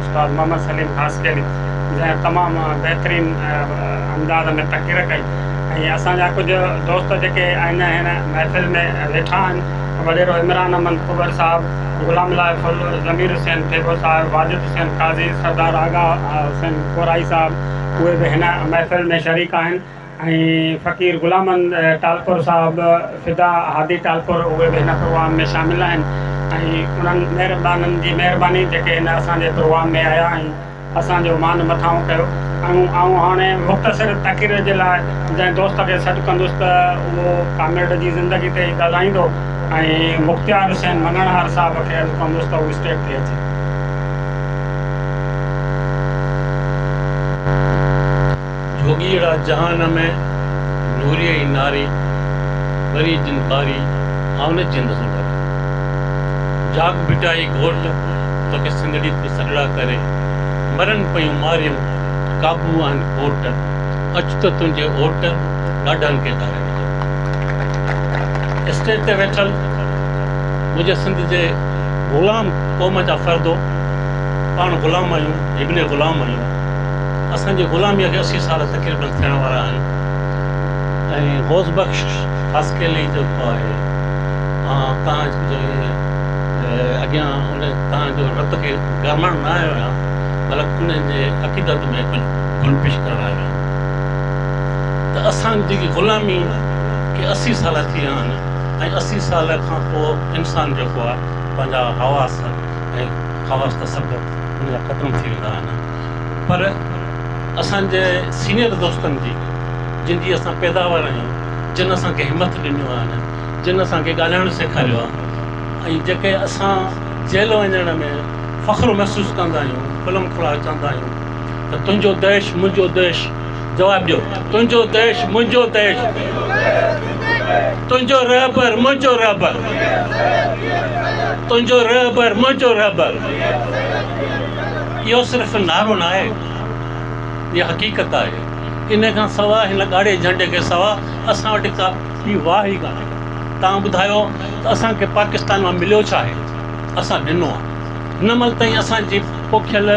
उस्ताद मोहम्मद सलीम ख़ासकेली जंहिं तमामु बहितरीन अंदाज़ में तक़रीर कई ऐं असांजा कुझु दोस्त जेके आहिनि हिन महफ़िल में वेठा आहिनि वॾेरो इमरान अमन कुबर साहिबु ग़ुलाम लाइफुल ज़मीर हुसैन फेबो साहिबु वाजिद हुसैन काज़ी सरदार आगा हुसैन कोराई साहिबु उहे बि हिन महफ़िल में शरीक आहिनि ऐं फ़क़ीर ग़ुलामन टालपुर साहिबु फ़िदा हादी टालपुर उहे बि हिन प्रोग्राम में शामिलु आहिनि ऐं उन्हनि महिरबाननि जी महिरबानी जेके हिन असांजे प्रोग्राम में आया ऐं असांजो मान मथाऊं कयो ऐं हाणे मुख़्तसिर तक़रीर जे लाइ जंहिं दोस्त खे सॾु कंदुसि त उहो कामेड जी ज़िंदगी ते ॻाल्हाईंदो ऐं मुख़्तियार हुसैन मंगणहार साहिब खे अर्ज़ु कंदुसि त उहो स्टेज ते अचे। जोगीड़ा जहान में नूरी नारी बरी जिन बारी आउन जिंद सुंदर जाग बिटाई घोट तो के सिंदड़ी ते सगड़ा करे मरन पयूं मारियूं काबू आहिनि कोट अच त तुंहिंजे ओट ॾाढनि खे धारे स्टेज ते वेठल मुंहिंजे सिंध जे ग़ुलाम क़ौम जा फ़र्दो पाण ग़ुलाम आहियूं इब्न ग़ुलाम आहियूं असांजी ग़ुलामीअ खे 80 साल तक़रीबन थियण वारा आहिनि ऐं गौस बख़्श ख़ासकेली जेको आहे तव्हांजो अॻियां उन तव्हांजो रत खे गरमण न आयो आहियां बल्कि उन जे अक़ीदत में कुझु गुलपिश करणु आयो आहियां त असांजी ग़ुलामी खे 80 साल थी विया आहिनि ऐं 80 साल खां पोइ इंसानु जेको आहे पंहिंजा हवास ऐं ख़वास त सभु उन जा ख़तमु थी वेंदा आहिनि पर असांजे सीनियर दोस्तनि जी जिन जी असां पैदावार आहियूं जिन असांखे हिमत ॾिनियूं आहिनि जिन असांखे ॻाल्हाइणु सेखारियो आहे ऐं जेके असां जेल वञण में फ़ख़्रु महसूसु कंदा आहियूं फिल्म खुला चवंदा आहियूं त तुंहिंजो देश मुंहिंजो देश जवाबु ॾियो तुंहिंजो देश मुंहिंजो देश तुंहिंजो रहबर मुंहिंजो रहबर तुंहिंजो रहबर मुंहिंजो रहबर इहो सिर्फ़ु नारो न आहे इहा हक़ीक़त आहे इन खां सवाइ हिन ॻाढ़े झंडे खे सवाइ असां वटि का ॿी वाह ई कान्हे तव्हां ॿुधायो त असांखे पाकिस्तान मां मिलियो छा आहे असां ॾिनो आहे हिन महिल ताईं असांजी पोखियल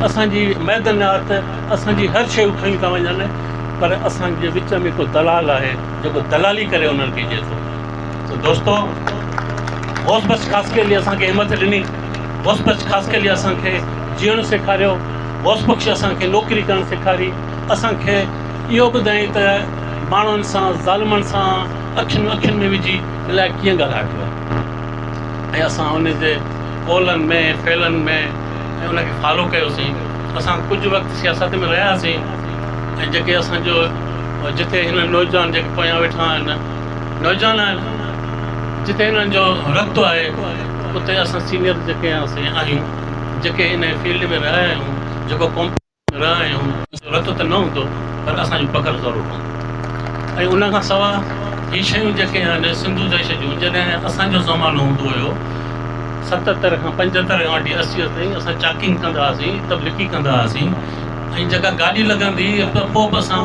असांजी मैदानात असांजी हर शयूं खयूं था वञनि पर असांजे विच में को दलाल आहे जेको दलाली करे उन्हनि खे ॾिए थो त दोस्तो गौस बख़्श ख़ासकेली असांखे हिमत ॾिनी गौस बख़्श ख़ासकेली असांखे जीअणु सेखारियो गौस बख़्श असांखे नौकिरी करणु सेखारी असांखे इहो ॿुधाई त माण्हुनि सां ज़ालिमनि सां अखियुनि में विझी अलाए कीअं ॻाल्हाइबो आहे ऐं असां उन जे कौलनि में फेलनि में ऐं उनखे फॉलो कयोसीं असां कुझु वक़्तु सियासत में रहियासीं ऐं जेके असांजो जिते हिन नौजवान जेके पोयां वेठा आहिनि नौजवान आहिनि जिते हिननि जो रब्तो आहे उते असां सीनियर जेके आहियूं जेके इन फील्ड में रहिया आहियूं जेको कॉम्पिटिशन में रहिया आहियूं रतो त न हूंदो पर असांजो पकड़ ज़रूरु हूंदो ऐं उन खां सवाइ हीअ शयूं जेके आहिनि सिंधु देश जूं जॾहिं असांजो ज़मानो हूंदो हुयो 77 खां 75 खां वठी 80 ताईं असां चाकिंग कंदा हुआसीं तबलीगी कंदा हुआसीं ऐं जेका गाॾी लॻंदी त पोइ बि असां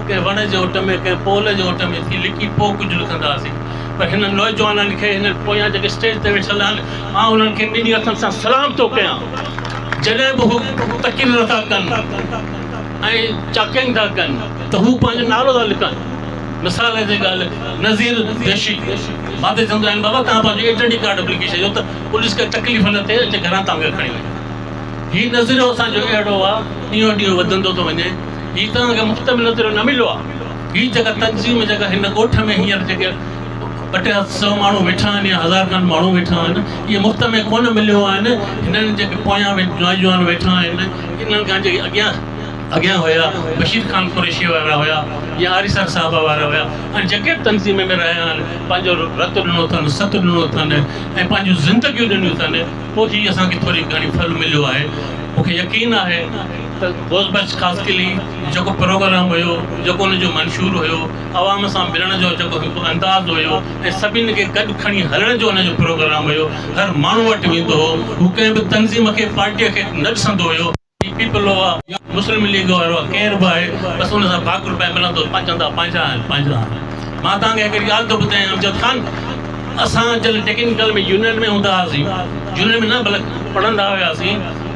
कंहिं वण जे ओट में कंहिं पोल जे ओट में थी लिकी पोइ कुझु लिखंदा हुआसीं पर हिन नौजवाननि खे हिन पोयां जेके स्टेज ते वेठल आहिनि मां उन्हनि खे ॿिन्ही हथनि सां सलाम थो कयां जॾहिं बि हू तक़रीर था कनि ऐं चाकिंग था कनि त हू पंहिंजो नालो था लिखनि मिसाल जी ॻाल्हि नज़ीर देशी मां त चवंदो आहिनि बाबा तव्हां पंहिंजो आइडेंटी कार्ड लिखी छॾियो त पुलिस खे तकलीफ़ न थिए अचे घरां तव्हांखे खणी वञे हीउ नज़ीरो असांजो अहिड़ो आहे ॾींहों ॾींहों वधंदो थो वञे हीउ तव्हांखे मुफ़्त में नज़ीरो न मिलियो आहे हीअ जेका तंज़ीम जेका हिन ॻोठ में हींअर जेके 200 माण्हू वेठा आहिनि या 1000 खनि माण्हू वेठा आहिनि इहे मुफ़्त में कोन मिलियो आहिनि हिननि जेके पोयां नौजवान वेठा आहिनि इन्हनि खां जेके अॻियां हुया बशीर ख़ान कुरैशी वारा हुया या आरिसर साहिब वारा हुया ऐं जेके तंज़ीम में रहिया आहिनि पंहिंजो रत ॾिनो अथनि सत ॾिनो अथनि ऐं पंहिंजूं ज़िंदगियूं ॾिनियूं अथनि पोइ ही असांखे थोरी घणी फल मिलियो आहे मूंखे यकीन आहे त गौस बख़्श ख़ासकेली जेको प्रोग्राम हुयो जेको उनजो मंशूर हुयो आवाम सां मिलण जो जेको अंदाज़ हुयो ऐं सभिनी खे गॾु खणी हलण जो उनजो प्रोग्राम हुयो हर माण्हू वटि वेंदो हो हू कंहिं बि तंज़ीम खे पार्टीअ खे न ॾिसंदो हुयो पीपल आहे मुस्लिम लीग वारो आहे केर बि आहे बसि हुन सां भाग रुपया मिलंदो चवंदा पंहिंजा आहिनि पंहिंजा आहिनि मां तव्हांखे हिकिड़ी ॻाल्हि थो ॿुधायां अमजद ख़ान असां जॾहिं टेक्निकल में यूनियन में हूंदा हुआसीं यूनियन में न बल्कि पढ़ंदा हुआसीं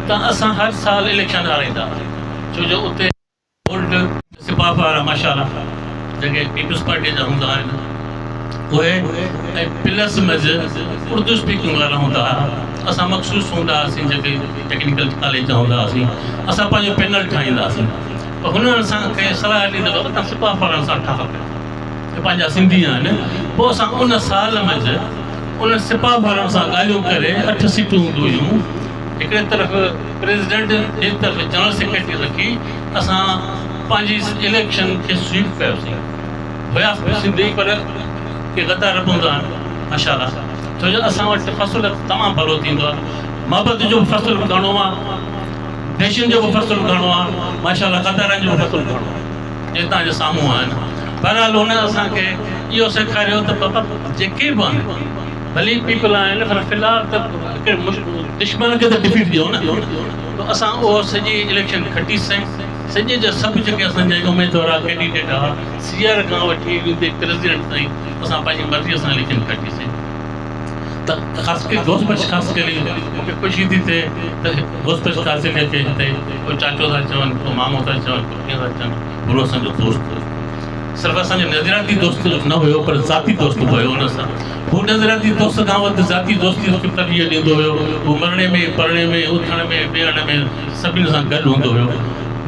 त असां हर साल इलेक्शन हाराईंदा छो जो उते ओल्ड सिपाह वारा माशाल्लाह जेके पीपल्स पार्टी जा हूंदा आहिनि उहे ऐं प्लस मज़ उर्दू स्पीकिंग वारा हूंदा हुआ। असां मखसूस हूंदा हुआसीं जेके टेक्निकल कॉलेज जा हूंदा हुआसीं असां पंहिंजो पैनल ठाहींदा हुआसीं त हुननि असांखे सलाह ॾींदा हुआ तव्हां सिपाह वारनि सां ठाहो पंहिंजा सिंधी आहिनि पोइ असां उन साल मंझि उन सिपाह वारनि सां ॻाल्हियूं करे 8 सीटूं हूंदियूं हुयूं हिकिड़े तरफ़ प्रेसिडेंट जे तरफ़ जनरल सेक्रेटरी रखी असां पंहिंजी इलेक्शन खे स्वीप कयोसीं हुयासीं सिंधी पर के गद्दार हूंदा आहिनि माशाल्लाह छो जो असां वटि फ़सुलु तमामु भलो थींदो आहे मोहबत जो बि फ़सुलु बि घणो आहे देशनि जो बि फ़सुलु घणो आहे माशाल्लाह गद्दारनि जो बि फ़सुलु घणो आहे जे तव्हांजे साम्हूं आहिनि बहरहाल हुन असांखे इहो सेखारियो त बाबा जेके बि आहिनि भली पीपल आहिनि पर फ़िलहाल त दुश्मन खे त डिफीट ॾियो न त असां उहो सॼी इलेक्शन खटीसीं सॼे जा सभु जेके असांजा उमेदवार कैंडिडेट आहे सीआर खां वठी प्रेसिडेंट ताईं असां पंहिंजी मर्ज़ीअ सां इलेक्शन खटीसीं त ख़ासि करे घोसपच ख़ासि करे मूंखे ख़ुशी थी थिए त घोसपच ख़ासि खे हिते को चाचो था चवनि को मामो था चवनि को कीअं था चवनि गुरू असांजो दोस्त सिर्फ़ु असांजो नज़रियाती दोस्त न हुयो पर ज़ाती दोस्त बि हुयो हुन सां हू नज़रियाती दोस्त खां वधि ज़ाती दोस्ती खे तरजीह ॾींदो हुयो हू मरणे में पढ़णे में उथण में वेहण में सभिनी सां गॾु हूंदो हुयो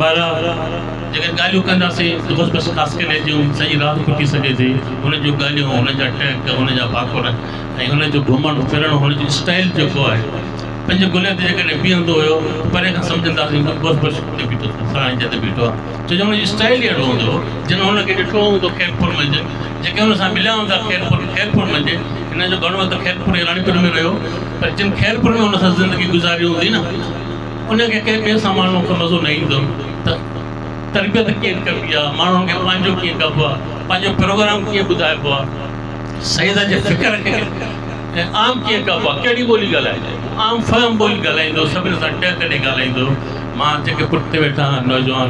ॿारहं जेके ॻाल्हियूं कंदासीं घोसपच ख़ासि करे जूं सॼी राति खुटी सघे थी हुन जूं ॻाल्हियूं हुनजा टैक हुनजा भाकुर ऐं हुनजो घुमणु फिरणु हुनजो स्टाइल जेको आहे पंज गुले ते जेकॾहिं बीहंदो हुयो परे खां सम्झंदासीं घोसपच ते बीठो फलाणे जॻह ते बीठो आहे छो जो हुनजो स्टाइल ई अहिड़ो हूंदो जिन हुनखे ॾिठो हूंदो खैरपुर मंझि जेके हुन सां मिलिया हूंदा खैरपुर मंझि हिन जो घणो त खैरपुर राणीपुर में रहियो पर जिन खैरपुर में हुन सां ज़िंदगी गुज़ारी हूंदी न उनखे कंहिं ॿिए सां माण्हू खे मज़ो न ईंदो त तरबियत कीअं कबी आहे माण्हुनि खे पंहिंजो कीअं कबो आहे पंहिंजो प्रोग्राम कीअं ॿुधाइबो आहे सईद जे फ़िक्र खे ऐं आम कीअं कबो आहे कहिड़ी ॿोली ॻाल्हाईंदो आम फर्म ॿोली ॻाल्हाईंदो सभिनी सां टह कॾहिं ॻाल्हाईंदो मां जेके पुठिते वेठा नौजवान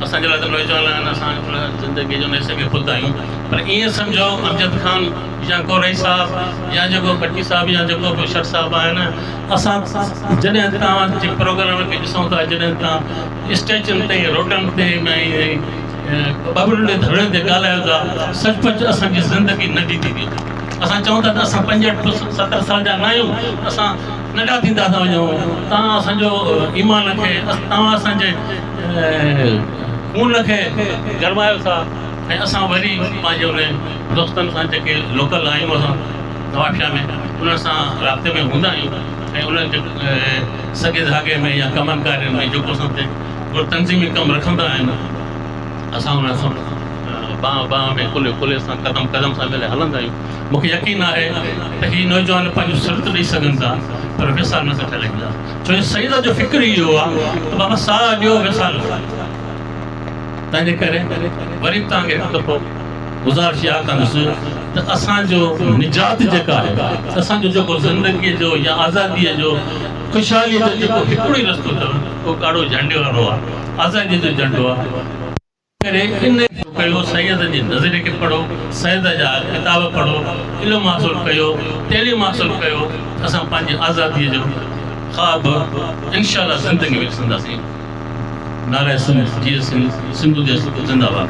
असांजे लाइ त नौजवान आहिनि असां ज़िंदगी जो न सघे पुत आहियूं पर ईअं सम्झो अमजद खान या कोरई साहब या जेको भट्टी साहब या जेको बुशर साहब आहिनि असां जॾहिं तव्हांजे प्रोग्राम खे ॾिसूं था जॾहिं तव्हां स्टेजनि ते रोडनि ते बबलुनि धड़नि ते ॻाल्हायो था सचुपचु असांजी ज़िंदगी नंढी थी थी असां चऊं था त असां 65-70 साल जा न आहियूं असां नंढा थींदा था वञूं तव्हां असांजो ईमान खे तव्हां असांजे खून खे गरमायो था ऐं असां वरी पंहिंजे उन दोस्तनि सां जेके लोकल आहियूं असां नवाबशाह में उन्हनि सां राब्ते में हूंदा आहियूं ऐं उन्हनि जे सॻे धागे में या कमनि कार्यनि में जेको असां ते तंज़ीमी कमु रखंदा आहिनि असां उन सां बाह में कुले सां कदम सां मिले हलंदा आहियूं मूंखे यकीन आहे त हीअ नौजवान पंहिंजो सिरत ॾेई सघनि था पर विसाल न था ठाहींदा छो जो सईद जो फ़िक्र इहो आहे त बाबा साह ॾियो विसाल तंहिंजे करे वरी तव्हांखे हिकु दफ़ो गुज़ारिश इहा कंदुसि त असांजो निजात जेका आहे असांजो जेको ज़िंदगीअ जो या आज़ादीअ जो ख़ुशहालीअ जो जेको हिकिड़ो ई रस्तो अथव उहो ॻाढ़ो झंडे वारो आहे आज़ादीअ जो झंडो आहे करे इन कयो सैयद जे नज़रिए खे पढ़ो सैयद जा किताब पढ़ो इल्मु हासिलु कयो तइलीम हासिलु कयो असां पंहिंजी आज़ादीअ जो ख़्वाब इंशाअल्लाह ज़िंदगी में ॾिसंदासीं नारायण सिंह जी सिंधु देश ज़िंदाबाद।